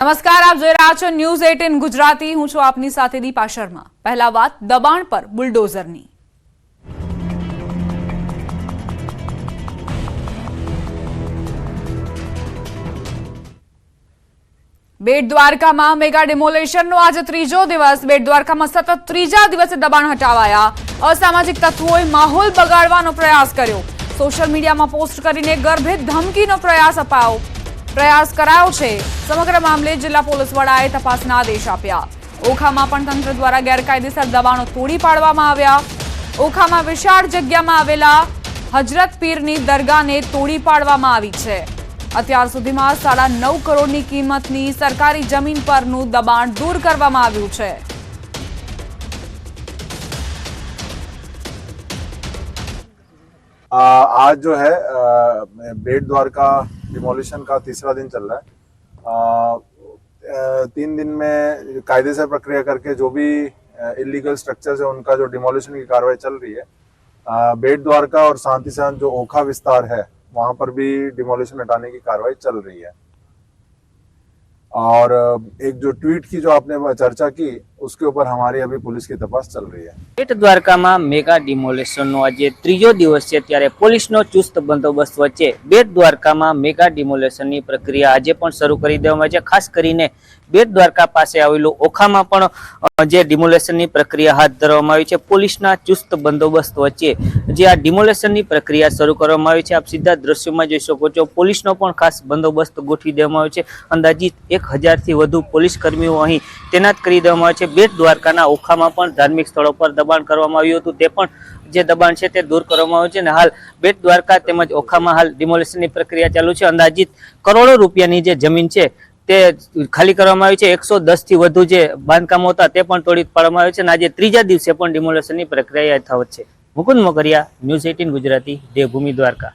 નમસ્કાર, આપ જોઈ રહ્યા છો ન્યૂઝ 18 ગુજરાતી। હું છું આપની સાથે દીપા શર્મા। પહેલા વાત દબાણ પર બુલડોઝરની। બેટ દ્વારકામાં મેગા ડિમોલેશનનો આજે ત્રીજો દિવસ। બેટ દ્વારકામાં સતત ત્રીજા દિવસે દબાણ હટાવાયા। અસામાજિક તત્વોએ માહોલ બગાડવાનો પ્રયાસ કર્યો। સોશિયલ મીડિયામાં પોસ્ટ કરીને ગર્ભિત ધમકીનો પ્રયાસ કરાયો છે। સમગ્ર મામલે જિલ્લા પોલીસ વડાએ તપાસના આદેશ આપ્યા। ઓખામાં પણ તંત્ર દ્વારા ગેરકાયદેસર દબાણો તોડી પાડવામાં આવ્યા। ઓખામાં વિશાળ જગ્યામાં આવેલા હજરત પીરની દરગાહને તોડી પાડવામાં આવી છે। અત્યાર સુધીમાં 9.5 કરોડની કિંમતની સરકારી જમીન પરનું દબાણ દૂર કરવામાં આવ્યું છે। आज जो है बेट द्वारका डिमोलिशन का तीसरा दिन चल रहा है। 3 दिन में कायदे से प्रक्रिया करके जो भी इलीगल स्ट्रक्चर्स है उनका जो डिमोलिशन की कार्रवाई चल रही है। बेट द्वारका और साथ ही साथ जो ओखा विस्तार है वहां पर भी डिमोलिशन हटाने की कार्रवाई चल रही है। और एक जो ट्वीट की जो आपने चर्चा की उसके ऊपर हमारी अभी पुलिस की तपास चल रही है। बेट द्वारका में मेगा डिमोलेशन आज त्रीजो दिवस है त्यारे पुलिस नो चुस्त बंदोबस्त वच्चे बेट द्वारका में मेगा डिमोलेशन की प्रक्रिया आज पण शरू करी देवामां आवी छे। खास करीने बेट द्वारका पासे आवेलुं ओखामां पण जे डिमोलेशन की प्रक्रिया हाथ धरवामां आवी छे। पुलिसना चुस्त बंदोबस्त वच्चे जे आ डिमोलेशन की प्रक्रिया शरू करवामां आवी छे। आप सीधा दृश्यों जोई शको छो। पुलिसनो पण खास बंदोबस्त गोठवी देवामां आव्यो छे। अंदाजित 1000 थी वधु पुलिस कर्मीओ अहीं तैनात करी देवामां आव्या छे। बेट द्वारकाना ओखामां पण धार्मिक स्थळों पर दबाण करवामां आव्युं हतुं। ते पण जे दबाण छे ते दूर करवामां आव्युं छे। हाल बेट द्वारका तेमज ओखामां हाल डिमोलेशन की प्रक्रिया चालू छे। अंदाजित करोड़ों रूपियानी जे जमीन छे ते खाली करवामां आवी छे। 110 थी वधु जे बांधकामो हता ते पण तोड़ी पाडवामां आव्या छे। आज त्रीजा दिवसे पण डिमोलेशन की प्रक्रिया यथावत छे। मुकुंद मोकरिया, न्यूज़ 18 गुजराती, देवभूमि द्वारका।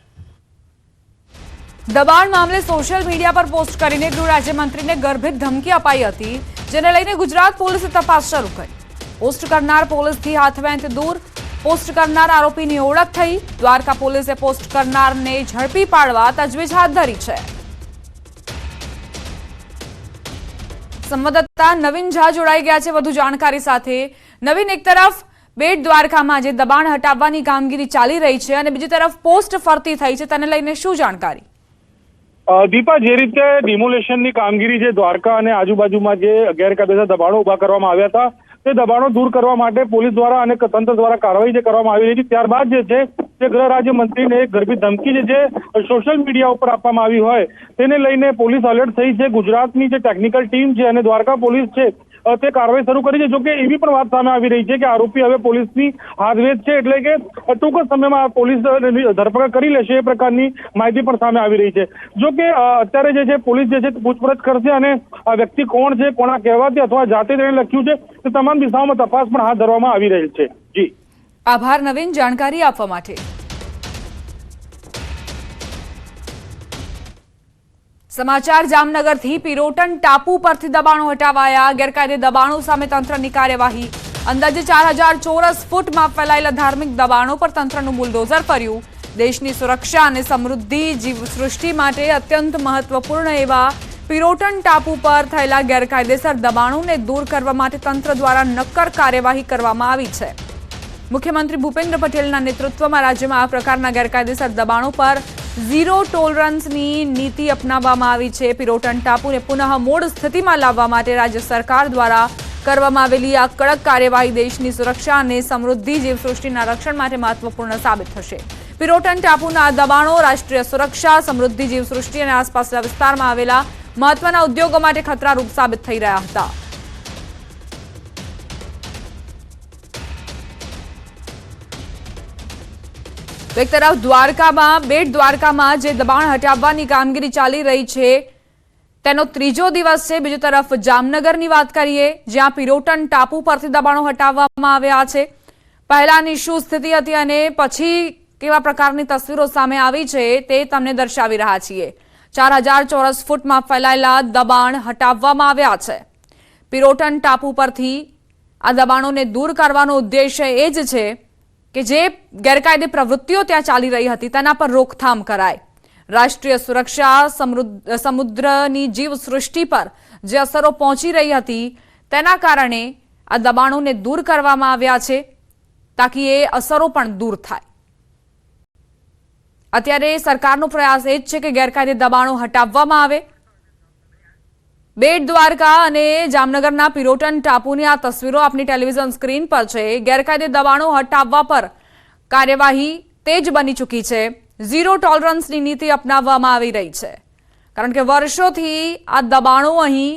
दबाण मामले सोशल मीडिया पर पोस्ट करीने गृह राज्यमंत्री ने गर्भित धमकी अपाई हती, जेने लईने गुजरात पोलीसे तपास शरू करी। पोस्ट करनार पोलीसथी हाथवेंत दूर। पोस्ट करनार आरोपीनी ओळख थई। द्वारका पोलीसे पोस्ट करनारने झड़पी पाडवा तजवीज हाथ धरी छे। संवाददाता नवीन झा जोड़ाई गया है વધુ જાણકારી સાથે। નવીન, એક તરફ બેટ દ્વારકામાં જે દબાણ હટાવવાની કામગીરી ચાલી રહી છે અને બીજી તરફ પોસ્ટ ફરતી થઈ છે, તેને લઈને શું જાણકારી? દીપા, જે રીતે ડિમોલેશનની કામગીરી જે દ્વારકા અને આજુબાજુમાં જે ગેરકાયદેસર દબાણો ઉભા કરવામાં આવ્યા હતા તે દબાણો દૂર કરવા માટે પોલીસ દ્વારા અને તંત્ર દ્વારા કાર્યવાહી જે કરવામાં આવી રહી છે, ત્યારબાદ જે છે તે ગૃહ રાજ્યમંત્રીને એક ગર્ભિત ધમકી જે સોશિયલ મીડિયા ઉપર આપવામાં આવી હોય તેને લઈને પોલીસ અલર્ટ થઈ છે। ગુજરાતની જે ટેકનિકલ ટીમ છે અને દ્વારકા પોલીસ છે તે કાર્યવાહી શરૂ કરી છે। જોકે એવી પણ વાત સામે આવી રહી છે કે આરોપી હવે પોલીસની હાથવેધ છે, એટલે કે ટૂંક જ સમયમાં પોલીસ ધરપકડ કરી લેશે એ પ્રકારની માહિતી પણ સામે આવી રહી છે। જોકે અત્યારે જે છે પોલીસ જે છે પૂછપરછ કરશે અને આ વ્યક્તિ કોણ છે, કોના કહેવાથી અથવા જાતે તેને લખ્યું છે તે તમામ દિશાઓમાં તપાસ પણ હાથ ધરવામાં આવી રહી છે। જી આભાર નવીન, જાણકારી આપવા માટે। સમાચાર જામનગરથી। પિરોટન ટાપુ પરથી દબાણો હટાવાયા। ગેરકાયદે દબાણો સામે તંત્રની કાર્યવાહી। અંદાજે 4000 ચોરસ ફૂટમાં ફેલાયેલા ધાર્મિક દબાણો પર તંત્રનું બુલડોઝર ફર્યું। દેશની સુરક્ષા અને સમૃદ્ધિ જીવસૃષ્ટિ માટે અત્યંત મહત્વપૂર્ણ એવા પિરોટન ટાપુ પર થયેલા ગેરકાયદેસર દબાણોને દૂર કરવા માટે તંત્ર દ્વારા નક્કર કાર્યવાહી કરવામાં આવી છે। મુખ્યમંત્રી ભૂપેન્દ્ર પટેલના નેતૃત્વમાં રાજ્યમાં આ પ્રકારના ગેરકાયદેસર દબાણો પર ઝીરો ટોલરન્સની નીતિ અપનાવવામાં આવી છે। પિરોટન ટાપુને પુનઃ મૂળ સ્થિતિમાં લાવવા માટે રાજ્ય સરકાર દ્વારા કરવામાં આવેલી આ કડક કાર્યવાહી દેશની સુરક્ષા અને સમૃદ્ધિ જીવસૃષ્ટિના રક્ષણ માટે મહત્વપૂર્ણ સાબિત થશે। પિરોટન ટાપુના દબાણો રાષ્ટ્રીય સુરક્ષા, સમૃદ્ધિ જીવસૃષ્ટિ અને આસપાસના વિસ્તારમાં આવેલા મહત્વના ઉદ્યોગો માટે ખતરારૂપ સાબિત થઈ રહ્યા હતા। એક તરફ દ્વારકામાં બેટ દ્વારકામાં જે દબાણ હટાવવાની કામગીરી ચાલી રહી છે તેનો ત્રીજો દિવસ છે। બીજી તરફ જામનગરની વાત કરીએ, જ્યાં પિરોટન ટાપુ પરથી દબાણો હટાવવામાં આવ્યા છે। પહેલાની શું સ્થિતિ હતી અને પછી કેવા પ્રકારની તસવીરો સામે આવી છે તે તમને દર્શાવી રહ્યા છીએ। 4000 ચોરસ ફૂટમાં ફેલાયેલા દબાણ હટાવવામાં આવ્યા છે। પિરોટન ટાપુ પરથી આ દબાણોને દૂર કરવાનો ઉદ્દેશ્ય એ જ છે કે જે ગેરકાયદે પ્રવૃત્તિઓ ત્યાં ચાલી રહી હતી તેના પર રોકથામ કરાય। રાષ્ટ્રીય સુરક્ષા, સમુદ્રની જીવસૃષ્ટિ પર જે અસરો પહોંચી રહી હતી તેના કારણે આ દબાણોને દૂર કરવામાં આવ્યા છે તાકી એ અસરો પણ દૂર થાય. અત્યારે સરકારનો પ્રયાસ એ જ છે કે ગેરકાયદે દબાણો હટાવવામાં આવે. બેટ દ્વારકા અને જામનગરના પિરોટન ટાપુની આ તસવીરો આપની ટેલિવિઝન સ્ક્રીન પર છે. ગેરકાયદે દબાણો હટાવવા પર કાર્યવાહી તેજ બની ચૂકી છે. ઝીરો ટોલરન્સની નીતિ અપનાવવામાં આવી રહી છે કારણ કે વર્ષોથી આ દબાણો અહીં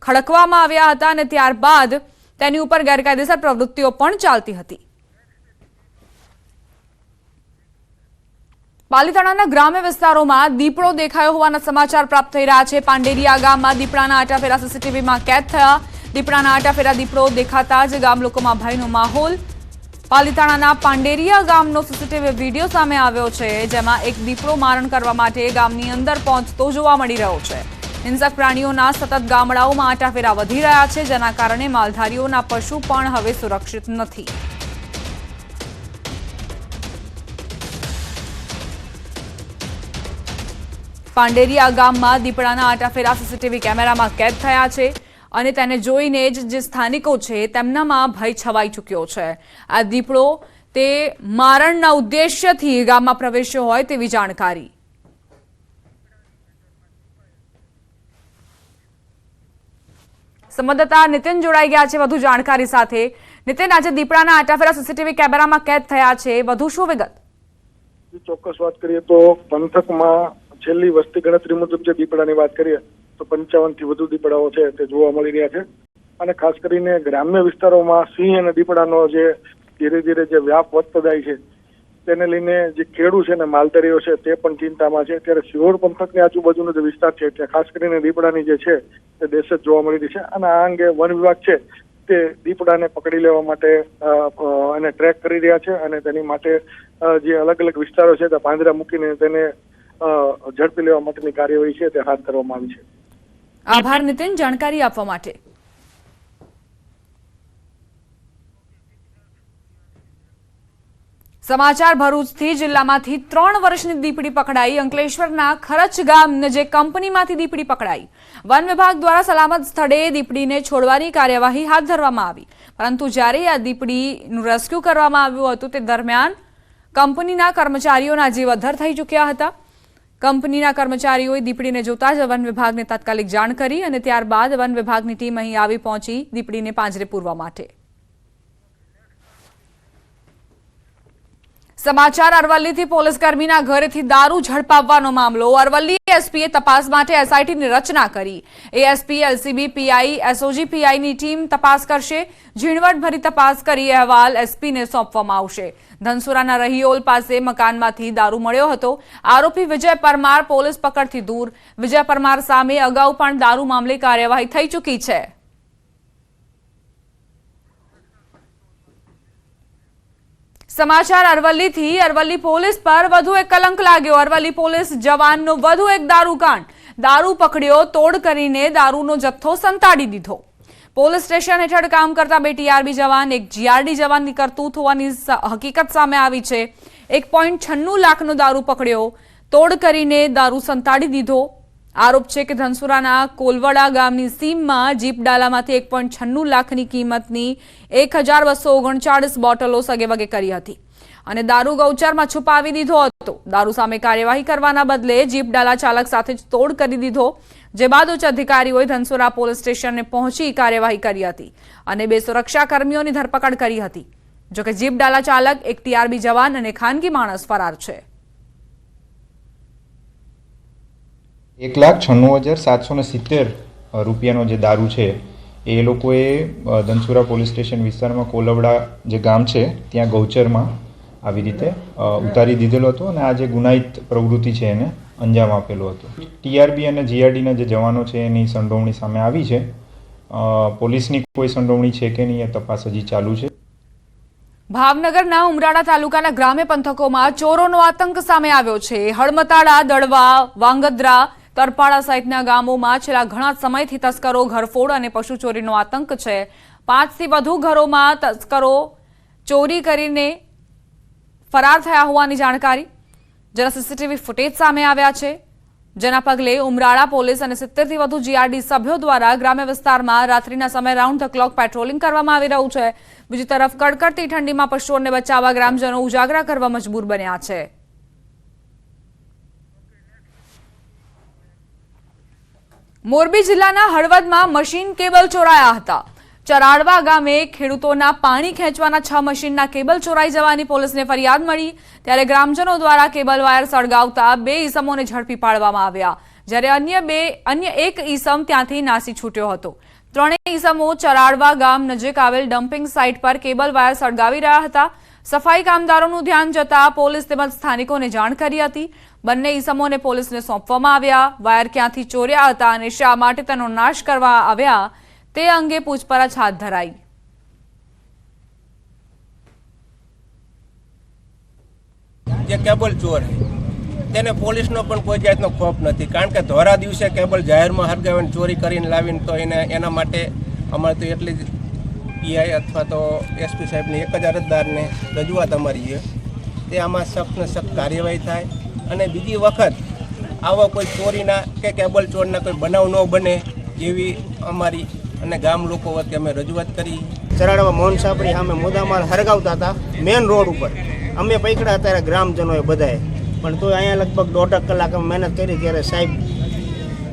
ખડકવામાં આવ્યા હતા અને ત્યારબાદ તેની ઉપર ગેરકાયદેસર પ્રવૃત્તિઓ પણ ચાલતી હતી. પાલીતાણાના ગ્રામ્ય વિસ્તારોમાં દીપડો દેખાયો હોવાના સમાચાર પ્રાપ્ત થઈ રહ્યા છે. પાંડેરિયા ગામમાં દીપડાના આટાફેરા સીસીટીવીમાં કેદ થયા. દીપડાના આટાફેરા દીપડો દેખાતા જ ગામ લોકોમાં ભયનો માહોલ. પાલીતાણાના પાંડેરિયા ગામનો સીસીટીવી વિડીયો સામે આવ્યો છે જેમાં એક દીપડો મારણ કરવા માટે ગામની અંદર પહોંચતો જોવા મળી રહ્યો છે. હિંસક પ્રાણીઓના સતત ગામડાઓમાં આટાફેરા વધી રહ્યા છે જેના કારણે માલધારીઓના પશુ પણ હવે સુરક્ષિત નથી. પાંડેરિયા ગામમાં દીપડાના આટાફેરા સીસીટીવી કેમેરામાં કેદ થયા છે અને તેને જોઈને જ જે સ્થાનિકો છે તેમનામાં ભય છવાઈ ચૂક્યો છે. આ દીપડો તે મારણના ઉદ્દેશ્યથી ગામમાં પ્રવેશ્યો હોય તેવી જાણકારી. સંવાદદાતા નીતિન જોડાઈ ગયા છે વધુ જાણકારી સાથે. નીતિન, આજે દીપડાના આટાફેરા સીસીટીવી કેમેરામાં કેદ થયા છે, વધુ શું વિગત? ચોક્કસ વાત કરીએ તો પંથકમાં છેલ્લી વસ્તી ગણતરી મુજબ જે દીપડાની વાત કરીએ તો 55 થી વધુ દીપડાઓ છે તે જોવા મળી રહ્યા છે અને ખાસ કરીને ગ્રામ્ય વિસ્તારોમાં સિંહ અને દીપડાનો જે ધીરે ધીરે જે વ્યાપ વધતો જાય છે તેને લઈને જે ખેડૂત છે ને માલધારીઓ છે તે પણ ચિંતામાં છે. ત્યારે સિહોર પંથકની આજુબાજુનો જે વિસ્તાર છે ત્યાં ખાસ કરીને દીપડાની જે છે તે દહેશત જોવા મળી રહી છે અને આ અંગે વન વિભાગ છે તે દીપડાને પકડી લેવા માટે અને ટ્રેક કરી રહ્યા છે અને તેની માટે જે અલગ અલગ વિસ્તારો છે તે પાંજરા મૂકીને તેને ઝડપી લેવા માટેની કાર્યવાહી છે તે હાથ ધરવામાં આવી છે. આભાર નીતિન, જાણકારી આપવા માટે. સમાચાર ભરૂચથી. જિલ્લામાંથી 3 વર્ષની દીપડી પકડાઈ. અંકલેશ્વરના ખરચ ગામ નજીક કંપનીમાંથી દીપડી પકડાઈ. વન વિભાગ દ્વારા સલામત સ્થળે દીપડીને છોડવાની કાર્યવાહી હાથ ધરવામાં આવી પરંતુ જ્યારે આ દીપડીનું રેસ્ક્યુ કરવામાં આવ્યું હતું તે દરમિયાન કંપનીના કર્મચારીઓના જીવ અદ્ધર થઈ ચૂક્યા હતા. કંપનીના કર્મચારીઓએ દીપડીને જોતા જ વન વિભાગને તાત્કાલિક જાણ કરી અને ત્યારબાદ વન વિભાગની ટીમ અહીં આવી પહોંચી દીપડીને પાંજરે પૂરવા માટે. સમાચાર અરવલ્લીથી. પોલીસ કર્મીના ઘરેથી દારૂ ઝડપાવવાનો મામલો. અરવલ્લી એસપીએ તપાસ માટે એસઆઈટીની રચના કરી. એએસપી, એલસીબી, પીઆઈ, એસઓજી પીઆઈની ટીમ તપાસ કરશે. ઝીણવટભરી તપાસ કરી અહેવાલ એસપીને સોંપવામાં આવશે. ધનસુરાના રહીઓલ પાસે મકાનમાંથી દારૂ મળ્યો હતો. આરોપી વિજય પરમાર પોલીસ પકડથી દૂર. વિજય પરમાર સામે અગાઉ પણ દારૂ મામલે કાર્યવાહી થઈ ચૂકી છે. સમાચાર અરવલ્લીથી. અરવલ્લી પોલીસ પર વધુ એક કલંક લાગ્યો. અરવલ્લી પોલીસ જવાનનો વધુ એક દારૂકાંડ. દારૂ પકડ્યો, તોડ કરીને દારૂનો જથ્થો સંતાડી દીધો. પોલીસ સ્ટેશન હેઠળ કામ કરતા 2 ટીઆરબી જવાન, 1 જીઆરડી જવાનની કરતૂત હોવાની હકીકત સામે આવી છે. 1.96 લાખનો દારૂ પકડ્યો, તોડ કરીને દારૂ સંતાડી દીધો. આરોપ છે કે ધનસુરાના કોલવડા ગામની સીમમાં જીપ ડાલામાંથી 1.96 લાખની કિંમતની 1239 બોટલો સગેવગે કરી હતી અને દારૂ ગૌચરમાં છુપાવી દીધો હતો. દારૂ સામે કાર્યવાહી કરવાના બદલે જીપ ડાલા ચાલક સાથે જ તોડ કરી દીધો, જે બાદ ઉચ્ચ અધિકારીઓએ ધનસુરા પોલીસ સ્ટેશને પહોંચી કાર્યવાહી કરી હતી અને 2 સુરક્ષા કર્મીઓની ધરપકડ કરી હતી. જોકે જીપ ડાલા ચાલક, 1 ટીઆરબી જવાન અને ખાનગી માણસ ફરાર છે. 1,96,770 રૂપિયાનો જે દારૂ છે એ લોકોએ ધનસુરા પોલીસ સ્ટેશન વિસ્તારમાં કોલવડા જે ગામ છે ત્યાં ગૌચરમાં આવી રીતે ઉતારી દીધેલો હતો અને આ જે ગુનાહિત પ્રવૃત્તિ છે એને અંજામ આપેલો હતો. ટીઆરબી અને જીઆરડીના જે જવાનો છે એની સંડોવણી સામે આવી છે. પોલીસની કોઈ સંડોવણી છે કે નહીં એ તપાસ હજી ચાલુ છે. ભાવનગરના ઉમરાળા તાલુકાના ગ્રામ્ય પંથકોમાં ચોરોનો આતંક સામે આવ્યો છે. હળમતાળા, દડવા, વાંગદ્રા, તરપાડા સહિતના ગામોમાં છેલ્લા ઘણા સમયથી તસ્કરો, ઘરફોડ અને પશુ ચોરીનો આતંક છે. 5 થી વધુ ઘરોમાં તસ્કરો ચોરી કરીને ફરાર થયા હોવાની જાણકારી, જેના સીસીટીવી ફૂટેજ સામે આવ્યા છે. જેના પગલે ઉમરાળા પોલીસ અને 70થી વધુ જીઆરડી સભ્યો દ્વારા ગ્રામ્ય વિસ્તારમાં રાત્રિના સમયે રાઉન્ડ ધ ક્લોક પેટ્રોલિંગ કરવામાં આવી રહ્યું છે. બીજી તરફ કડકડતી ઠંડીમાં પશુઓને બચાવવા ગ્રામજનો ઉજાગરા કરવા મજબૂર બન્યા છે. મોરબી જિલ્લાના હળવદમાં મશીન કેબલ ચોરાયા હતા. ચરાડવા ગામે ખેડૂતોના પાણી ખેંચવાના 6 મશીનના કેબલ ચોરાઈ જવાની પોલીસને ફરિયાદ મળી, ત્યારે ગ્રામજનો દ્વારા કેબલ વાયર સળગાવતા 2 ઈસમોને ઝડપી પાડવામાં આવ્યા, જ્યારે અન્ય એક ઈસમ ત્યાંથી નાસી છૂટ્યો હતો. 3 ઈસમો ચરાડવા ગામ નજીક આવેલ ડમ્પિંગ સાઇટ પર કેબલ વાયર સળગાવી રહ્યા હતા. સફાઈ કામદારોનું ધ્યાન જતા પોલીસ તેમજ સ્થાનિકોને જાણ કરી હતી. બંને ઈસમોને પોલીસને સોંપવામાં આવ્યા. વાયર ક્યાંથી ચોર્યા હતા અને શા માટે તેનો નાશ કરવા આવ્યા તે અંગે પૂછપરછ હાથ ધરાઈ. જે કેબલ ચોર તેને પોલીસનો પણ કોઈ જાતનો ખોફ નથી, કારણ કે ધોરા દિવસે કેબલ જાહેરમાં હરગાવીને ચોરી કરીને લાવીને તો એના માટે અમારે તો એટલી જ પીઆઈ અથવા તો એસપી સાહેબની એક જ અરજદારને રજૂઆત અમારી છે તે આમાં સખ્ત ને સખ્ત કાર્યવાહી થાય અને બીજી વખત આવા કોઈ ચોરીના કે કેબલ ચોરના કોઈ બનાવ ન બને એવી અમારી અને ગામ લોકો વચ્ચે અમે રજૂઆત કરી. ચરાડવા મોહન સાપડી સામે મુદ્દામાલ હરગાવતા હતા મેન રોડ ઉપર. અમે પકડ્યા ત્યારે ગ્રામજનોએ બધાએ, પણ તો અહીંયા લગભગ 1.5 કલાક અમે મહેનત કરી ત્યારે સાહેબ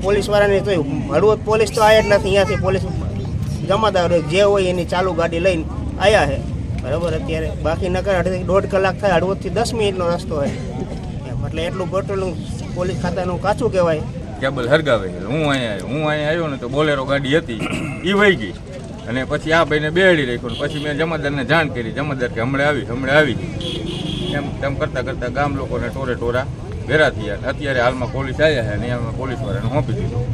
પોલીસવાળાને તો હળવદ પોલીસ તો આવ્યા જ નથી. અહીંયાથી પોલીસ જમાદાર જે હોય એની ચાલુ ગાડી લઈને આવ્યા છે બરાબર. અત્યારે બાકી નકર 1.5 કલાક થાય, હળવદથી 10 મિનિટનો રસ્તો હોય એટલે એટલું પેટ્રોલિંગ પોલીસ ખાતાનું કાચું કહેવાય. કેબલ હરગાવે હું અહીંયા આવ્યો ને તો બોલેરો ગાડી હતી એ વહી ગઈ અને પછી આ ભાઈને બેહાડી રાખ્યો. પછી મેં જમાદારને જાણ કરી. જમાદાર કે હમણાં આવી એમ તેમ કરતાં ગામ લોકોને ટોરા ભેરા થયા. અત્યારે હાલમાં પોલીસ આવ્યા છે અને અમે પોલીસવાળાને સોંપી દીધું.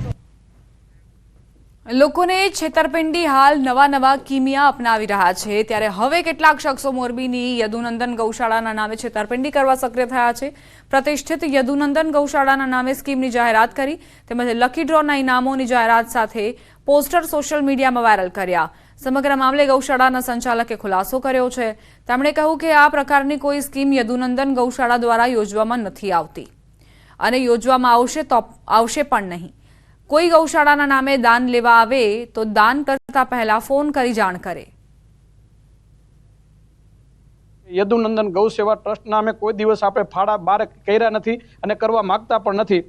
લોકોને છેતરપિંડી હાલ નવા કિમિયા અપનાવી રહ્યા છે, ત્યારે હવે કેટલાક શખ્સો મોરબીની યદુનંદન ગૌશાળાના નામે છેતરપિંડી કરવા સક્રિય થયા છે. પ્રતિષ્ઠિત યદુનંદન ગૌશાળાના નામે સ્કીમની જાહેરાત કરી તેમજ લકી ડ્રોના ઇનામોની જાહેરાત સાથે પોસ્ટર સોશિયલ મીડિયામાં વાયરલ કર્યા. સમગ્ર મામલે ગૌશાળાના સંચાલકે ખુલાસો કર્યો છે. તેમણે કહ્યું કે આ પ્રકારની કોઈ સ્કીમ યદુનંદન ગૌશાળા દ્વારા યોજવામાં નથી આવતી અને યોજવામાં આવશે પણ નહીં. કોઈ ગૌશાળાના નામે દાન લેવા આવે તો દાન કરતા પહેલા ફોન કરી જાણ કરે. યદુનંદન ગૌ સેવા ટ્રસ્ટ નામે કોઈ દિવસ આપણે ફાળા બાર કર્યા નથી અને કરવા માંગતા પણ નથી.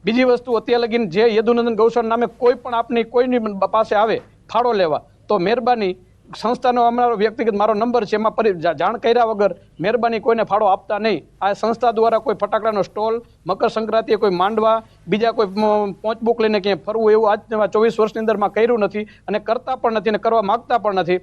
બીજી વસ્તુ, અત્યારે લગીને જે યદુનંદન ગૌશાળા નામે કોઈ પણ આપની કોઈની પાસે આવે ફાળો લેવા તો મહેરબાની સંસ્થાનો અમારો વ્યક્તિગત મારો નંબર છે, એમાં જાણ કર્યા વગર મહેરબાની કોઈને ફાળો આપતા નહીં. આ સંસ્થા દ્વારા કોઈ ફટાકડાનો સ્ટોલ, મકર સંક્રાંતિએ કોઈ માંડવા, બીજા કોઈ પહોંચબુક લઈને ક્યાંય ફરવું એવું આજ 24 વર્ષની અંદરમાં કર્યું નથી અને કરતા પણ નથી અને કરવા માગતા પણ નથી.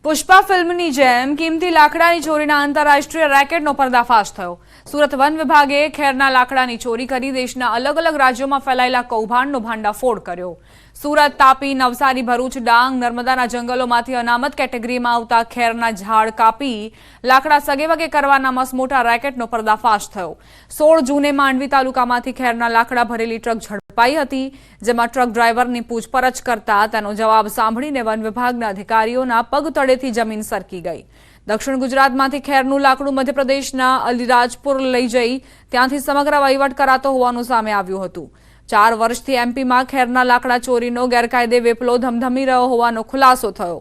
પુષ્પા ફિલ્મની જેમ કિંમતી લાકડાની ચોરીના આંતરરાષ્ટ્રીય રેકેટનો પર્દાફાશ થયો. સુરત વન વિભાગે ખેરના લાકડાની ચોરી કરી દેશના અલગ અલગ રાજ્યોમાં ફેલાયેલા કૌભાંડનો ભાંડાફોડ કર્યો. સુરત, તાપી, નવસારી, ભરૂચ, ડાંગ, નર્મદાના જંગલોમાંથી અનામત કેટેગરીમાં આવતા ખેરના ઝાડ કાપી લાકડા સગેવગે કરવાના મસમોટા રેકેટનો પર્દાફાશ થયો. 16 જૂને માંડવી તાલુકામાંથી ખેરના લાકડા ભરેલી ટ્રક ઝડપાઈ હતી, જેમાં ટ્રક ડ્રાઈવરની પૂછપરછ કરતા તેનો જવાબ સાંભળીને વન વિભાગના અધિકારીઓના પગ તળેથી જમીન સરકી ગઈ. દક્ષિણ ગુજરાતમાંથી ખેરનું લાકડું મધ્યપ્રદેશના અલીરાજપુર લઈ જઈ ત્યાંથી સમગ્ર વહીવટ કરાતો હોવાનું સામે આવ્યું હતું. 4 વર્ષથી એમપીમાં ખેરના લાકડા ચોરીનો ગેરકાયદે વેપલો ધમધમી રહ્યો હોવાનો ખુલાસો થયો.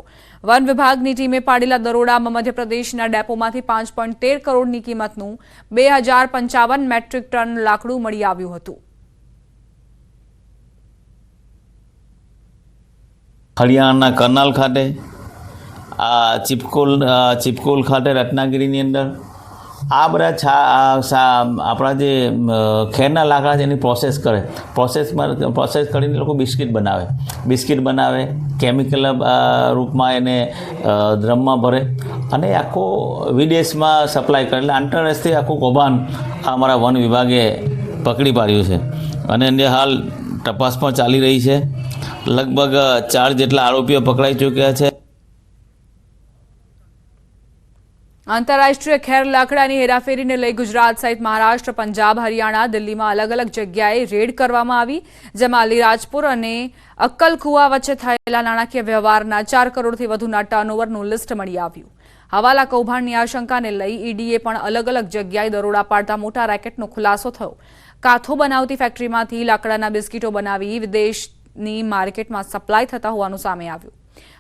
વન વિભાગની ટીમે પાડેલા દરોડામાં મધ્યપ્રદેશના ડેપોમાંથી 5.13 કરોડની કિંમતનું 2055 મેટ્રિક ટન લાકડું મળી આવ્યું હતું. હરિયાણાના કરનાલ ખાતે, આ ચિપકોલ ખાતે રત્નાગીરીની અંદર આ બધા આપણા જે ખેરના લાકડા છે એની પ્રોસેસ કરીને લોકો બિસ્કિટ બનાવે, કેમિકલ રૂપમાં એને ડ્રમમાં ભરે અને આખો વિદેશમાં સપ્લાય કરે. એટલે આંતરરાષ્ટ્રીય આખું કૌભાંડ અમારા વન વિભાગે પકડી પાડ્યું છે અને એને હાલ તપાસ પણ ચાલી રહી છે. લગભગ 4 જેટલા આરોપીઓ પકડાઈ ચૂક્યા છે. આંતરરાષ્ટ્રીય ખેર લાકડાની હેરાફેરીને લઈ ગુજરાત સહિત મહારાષ્ટ્ર, પંજાબ, હરિયાણા, દિલ્હીમાં અલગ અલગ જગ્યાએ રેડ કરવામાં આવી, જેમાં અલીરાજપુર અને અક્કલકુવા વચ્ચે થયેલા નાણાકીય વ્યવહારના 4 કરોડથી વધુના ટર્નઓવરનું લિસ્ટ મળી આવ્યું. હવાલા કૌભાંડની આશંકાને લઈ ઈડીએ પણ અલગ અલગ જગ્યાએ દરોડા પાડતા મોટા રેકેટનો ખુલાસો થયો. કાથો બનાવતી ફેક્ટરીમાંથી લાકડાના બિસ્કીટો બનાવી વિદેશની માર્કેટમાં સપ્લાય થતા હોવાનું સામે આવ્યું.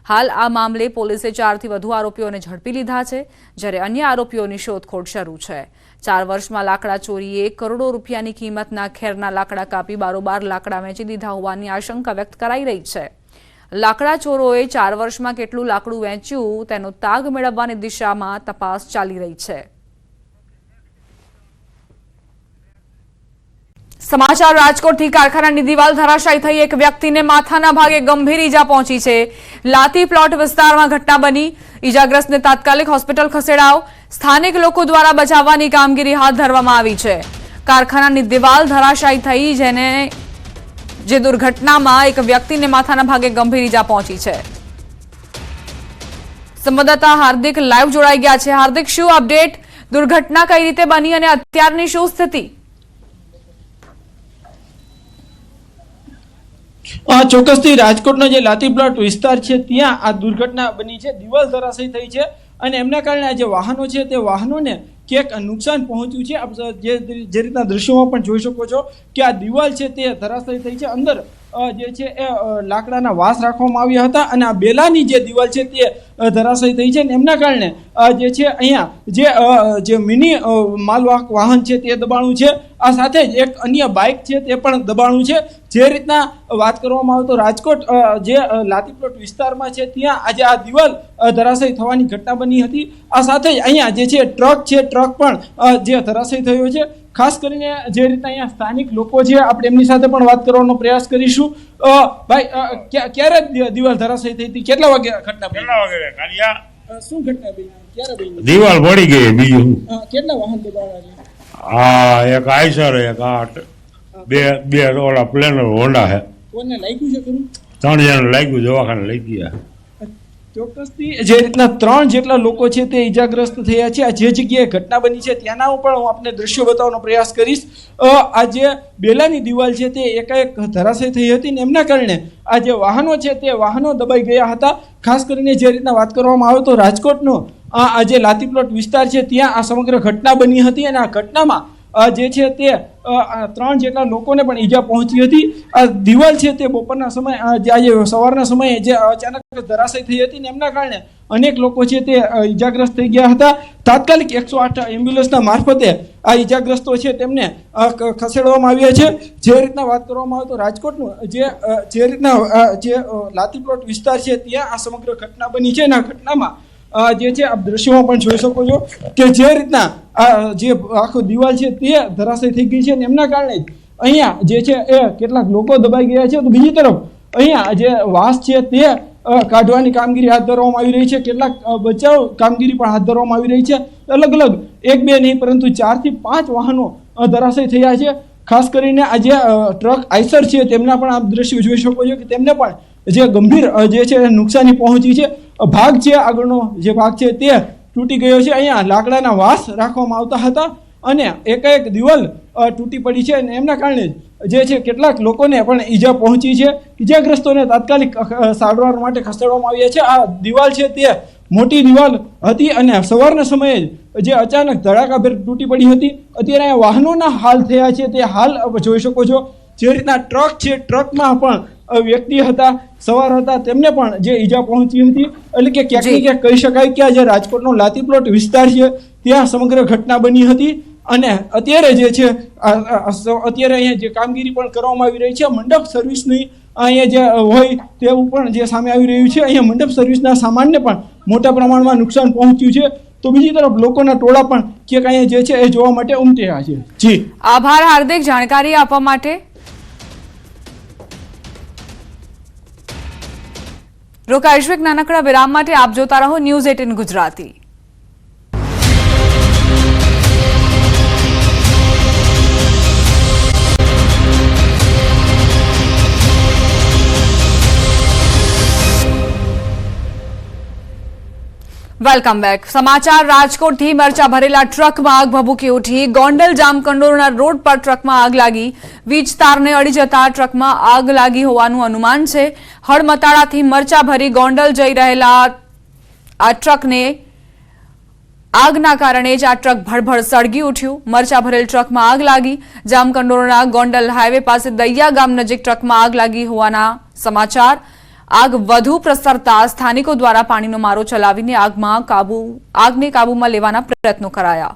હાલ આ મામલે પોલીસે 4 થી વધુ આરોપીઓને ઝડપી લીધા છે, જ્યારે અન્ય આરોપીઓની શોધખોળ શરૂ છે. 4 વર્ષમાં લાકડા ચોરીએ કરોડો રૂપિયાની કિંમતના ખેરના લાકડા કાપી બારોબાર લાકડા વેચી દીધા હોવાની આશંકા વ્યક્ત કરાઈ રહી છે. લાકડા ચોરોએ 4 વર્ષમાં કેટલું લાકડું વેચ્યું તેનો તાગ મેળવવાની દિશામાં તપાસ ચાલી રહી છે. સમાચાર રાજકોટથી. કારખાનાની દિવાલ ધરાશાયી થઈ એક વ્યક્તિને માથાના ભાગે ગંભીર ઈજા પહોંચી છે. લાતી પ્લોટ વિસ્તારમાં ઘટના બની. ઈજાગ્રસ્તને તાત્કાલિક હોસ્પિટલ ખસેડાયો. સ્થાનિક લોકો દ્વારા બચાવવાની કામગીરી હાથ ધરવામાં આવી છે. કારખાનાની દિવાલ ધરાશાયી થઈ જે દુર્ઘટનામાં એક વ્યક્તિને માથાના ભાગે ગંભીર ઈજા પહોંચી છે. સંવાદદાતા હાર્દિક લાઈવ જોડાઈ ગયા છે. હાર્દિક, શું અપડેટ? દુર્ઘટના કઈ રીતે બની અને અત્યારની શું સ્થિતિ? ચોક્કસથી રાજકોટનો જે લાતી પ્લોટ વિસ્તાર છે ત્યાં આ દુર્ઘટના બની છે. દિવાલ ધરાશયી થઈ છે અને એમના કારણે આ જે વાહનો છે તે વાહનોને ક્યાંક નુકસાન પહોંચ્યું છે. આપ જે રીતના દ્રશ્યોમાં પણ જોઈ શકો છો કે આ દિવાલ છે તે ધરાશયી થઈ છે. અંદર જે છે એ લાકડાના વાસ રાખવામાં આવ્યા હતા અને આ બેલાની જે દિવાલ છે તે ધરાશયી થઈ છે અને એમના કારણે જે છે અહીંયા જે મિની માલવાહક વાહન છે તે દબાણું છે. આ સાથે જ એક અન્ય બાઇક છે તે પણ દબાણું છે. જે રીતના વાત કરવામાં આવે તો રાજકોટ જે લાતીપ્લોટ વિસ્તારમાં છે ત્યાં આજે આ દિવાલ ધરાશયી થવાની ઘટના બની હતી. આ સાથે જ અહીંયા જે છે ટ્રક પણ જે ધરાશયી થયો છે. ખાસ કરીને જે રીતના અહીંયા સ્થાનિક લોકો છે આપણે એમની સાથે પણ વાત કરવાનો પ્રયાસ કરીશું. ભાઈ, ક્યારે દિવાલ ધરાશયી થઈ હતી? કેટલા વાગે ઘટના બની? શું ઘટના બની? ક્યારે બની? દિવાલ પડી ગઈ. બીજું કેટલા વાહન દબાણા છે? એક આઈસર, એક બે ઓલા પ્લેનર હોન્ડા છે. કોને લાગ્યું છે ખરું? 3 જણ લાગ્યું, દવાખાને લઈ ગયા. ચોક્કસથી જે રીતના 3 જેટલા લોકો છે તે ઈજાગ્રસ્ત થયા છે. આ જે જગ્યાએ ઘટના બની છે ત્યાંના પણ હું આપને દ્રશ્યો બતાવવાનો પ્રયાસ કરીશ. આ જે બેલાની દિવાલ છે તે એકાએક ધરાશયી થઈ હતી ને એમના કારણે આ જે વાહનો છે તે વાહનો દબાઈ ગયા હતા. ખાસ કરીને જે રીતના વાત કરવામાં આવે તો રાજકોટનો આ જે લાતીપ્લોટ વિસ્તાર છે ત્યાં આ સમગ્ર ઘટના બની હતી અને આ ઘટનામાં જે છે તે 3 જેટલા લોકોને પણ ઈજા પહોંચી હતી. આ દિવાલ છે તે બપોરના સમયે આજે સવારના સમયે જે અચાનક ધરાશયી થઈ હતી ને એમના કારણે અનેક લોકો છે તે ઈજાગ્રસ્ત થઈ ગયા હતા. તાત્કાલિક 108 એમ્બ્યુલન્સના મારફતે આ ઈજાગ્રસ્તો છે તેમને ખસેડવામાં આવ્યા છે. જે રીતના વાત કરવામાં આવે તો રાજકોટનું જે રીતના જે લાતીપ્લોટ વિસ્તાર છે ત્યાં આ સમગ્ર ઘટના બની છે અને આ ઘટનામાં જે છે આપ દ્રશ્યોમાં પણ જોઈ શકો છો કે જે રીતના આ જે આખો દિવાલ છે તે ધરાશયી થઈ ગઈ છે અને એમના કારણે અહીંયા જે છે એ કેટલાક લોકો દબાઈ ગયા છે. તો બીજી તરફ અહીંયા જે વાસ છે તે કાઢવાની કામગીરી હાથ ધરવામાં આવી રહી છે. કેટલાક બચાવ કામગીરી પણ હાથ ધરવામાં આવી રહી છે. અલગ અલગ 1-2 નહીં પરંતુ 4 થી 5 વાહનો ધરાશયી થયા છે. ખાસ કરીને આ જે ટ્રક આઈસર છે તેમના પણ આપ દ્રશ્યો જોઈ શકો છો કે તેમને પણ જે ગંભીર જે છે નુકસાની પહોંચી છે. ભાગ છે આગળનો જે ભાગ છે તે તૂટી ગયો છે. અહીંયા લાકડાના વાસ રાખવામાં આવતા હતા અને એકાએક દિવાલ તૂટી પડી છે અને એમના કારણે જે છે કેટલાક લોકોને પણ ઈજા પહોંચી છે. ઈજાગ્રસ્તોને તાત્કાલિક સારવાર માટે ખસેડવામાં આવ્યા છે. આ દિવાલ છે તે મોટી દિવાલ હતી અને સવારના સમયે જે અચાનક ધડાકાભેર તૂટી પડી હતી. અત્યારે વાહનોના હાલ થયા છે તે હાલ જોઈ શકો છો. જે રીતના ટ્રક છે ટ્રકમાં પણ વ્યક્તિ હતા, સવાર હતા, તેમને પણ જે ઈજા પહોંચી હતી. એટલે કે ક્યાંક ને ક્યાંક કહી શકાય કે આ જે રાજકોટનો લાતીપ્લોટ વિસ્તાર છે ત્યાં સમગ્ર ઘટના બની હતી અને અત્યારે જે છે અત્યારે અહીંયા જે કામગીરી પણ કરવામાં આવી રહી છે. મંડપ સર્વિસની અહીંયા જે હોય તેવું પણ જે સામે આવી રહ્યું છે. અહીંયા મંડપ સર્વિસના સામાનને પણ મોટા પ્રમાણમાં નુકસાન પહોંચ્યું છે. તો બીજી તરફ લોકોના ટોળા પણ ક્યાંક અહીંયા જે છે એ જોવા માટે ઉમટી રહ્યા છે. જી, આભાર હાર્દિક જાણકારી આપવા માટે. રોકાઈશું એક નાનકડા વિરામ માટે. આપ જોતા રહો ન્યૂઝ 18 ગુજરાતી. Welcome back. સમાચાર રાજકોટથી. મરચા ભરેલા ટ્રકમાં આગ ભભૂકી ઉઠી. ગોંડલ જામકંડોરણા રોડ પર ટ્રકમાં આગ લાગી. વીજ તારને અડી જતા ટ્રકમાં આગ લાગી હોવાનું અનુમાન છે. હળમતાળાથી મરચા ભરી ગોંડલ જઈ રહેલા આ ટ્રકને આગના કારણે જ આ ટ્રક ભડભડ સળગી ઉઠ્યું. મરચા ભરેલ ટ્રકમાં આગ લાગી. જામકંડોરણા ગોંડલ હાઈવે પાસે દૈયા ગામ નજીક ટ્રકમાં આગ લાગી હોવાના સમાચાર. આગ વધુ પ્રસરતા સ્થાનિકો દ્વારા પાણીનો મારો ચલાવીને આગને કાબૂમાં લેવાના પ્રયત્નો કરાયા.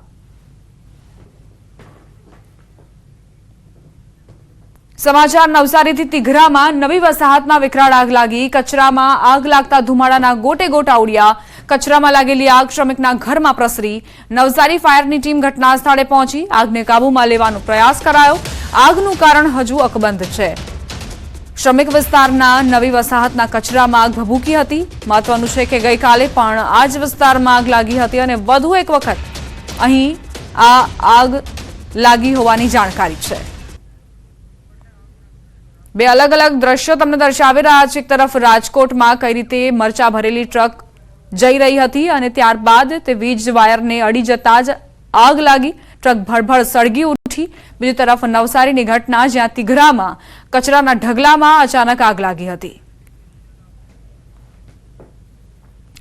સમાચાર નવસારીથી તિઘરામાં નવી વસાહતમાં વિકરાળ આગ લાગી. કચરામાં આગ લાગતા ધુમાડાના ગોટે ગોટા ઉડ્યા. કચરામાં લાગેલી આગ શ્રમિકના ઘરમાં પ્રસરી. નવસારી ફાયરની ટીમ ઘટના સ્થળે પહોંચી આગને કાબૂમાં લેવાનો પ્રયાસ કરાયો. આગનું કારણ હજુ અકબંધ છે. શ્રમિક વિસ્તારના નવી વસાહતના કચરામાં આગ ભભૂકી હતી. મહત્વનું છે કે ગઈકાલે પણ આ જ વિસ્તારમાં આગ લાગી હતી અને વધુ એક વખત અહીં આ આગ લાગી હોવાની જાણકારી છે. બે અલગ અલગ દ્રશ્યો તમને દર્શાવી રહ્યા છે. એક તરફ રાજકોટમાં કઈ રીતે મરચા ભરેલી ટ્રક જઈ રહી હતી અને ત્યારબાદ તે વીજ વાયરને અડી જતા જ આગ લાગી. ટ્રક ભડભડ સળગી ઉઠી. બીજી તરફ નવસારીની ઘટના જ્યાં તિઘરામાં કચરાના ઢગલામાં અચાનક આગ લાગી હતી.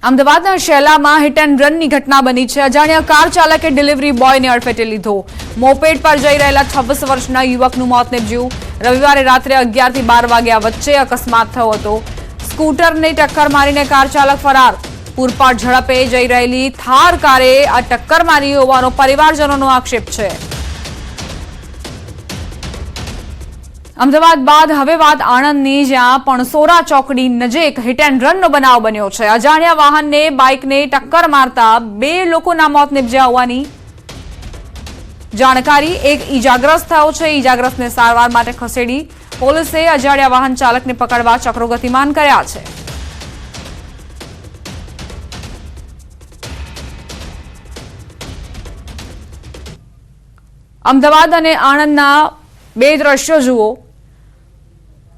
અમદાવાદના શેલામાં હિટ એન્ડ રનની ઘટના બની છે. અજાણ્યા કાર ચાલકે ડિલિવરી બોયને અડફેટે લીધો. મોપેડ પર જઈ રહેલા 26 વર્ષના યુવકનું મોત નીપજ્યું. રવિવારે રાત્રે 11 થી 12 વાગ્યા વચ્ચે અકસ્માત થયો હતો. સ્કૂટરને ટક્કર મારીને કાર ચાલક ફરાર. પૂરપાટ ઝડપે જઈ રહેલી થાર કારે આ ટક્કર મારી હોવાનો પરિવારજનોનો આક્ષેપ છે. અમદાવાદ બાદ હવે વાત આણંદની, જ્યાં પણસોરા ચોકડી નજીક હિટ એન્ડ રનનો બનાવ બન્યો છે. અજાણ્યા વાહનને બાઇકને ટક્કર મારતા 2 લોકોના મોત નીપજ્યા હોવાની જાણકારી. એક ઈજાગ્રસ્ત થયો છે. ઈજાગ્રસ્તને સારવાર માટે ખસેડી પોલીસે અજાણ્યા વાહન ચાલકને પકડવા ચક્રો ગતિમાન કર્યા છે. અમદાવાદ અને આણંદના 2 દ્રશ્યો જુઓ,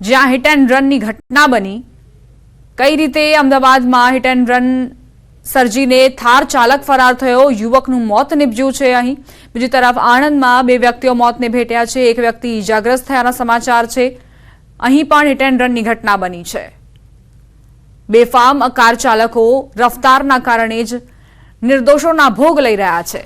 જ્યાં હિટ એન્ડ રનની ઘટના બની. કઈ રીતે અમદાવાદમાં હિટ એન્ડ રન સર્જીને થાર ચાલક ફરાર થયો, યુવકનું મોત નીપજ્યું છે અહીં. બીજી તરફ આણંદમાં 2 વ્યક્તિઓ મોતને ભેટ્યા છે. એક વ્યક્તિ ઈજાગ્રસ્ત થયાના સમાચાર છે. અહીં પણ હિટ એન્ડ રનની ઘટના બની છે. બેફામ કાર ચાલકો રફતારના કારણે જ નિર્દોષોના ભોગ લઈ રહ્યા છે.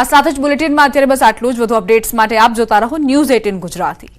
આ સાથે જ બુલેટિનમાં અત્યારે બસ આટલું જ. વધુ અપડેટ્સ માટે આપ જોતા રહો News 18 ગુજરાતી.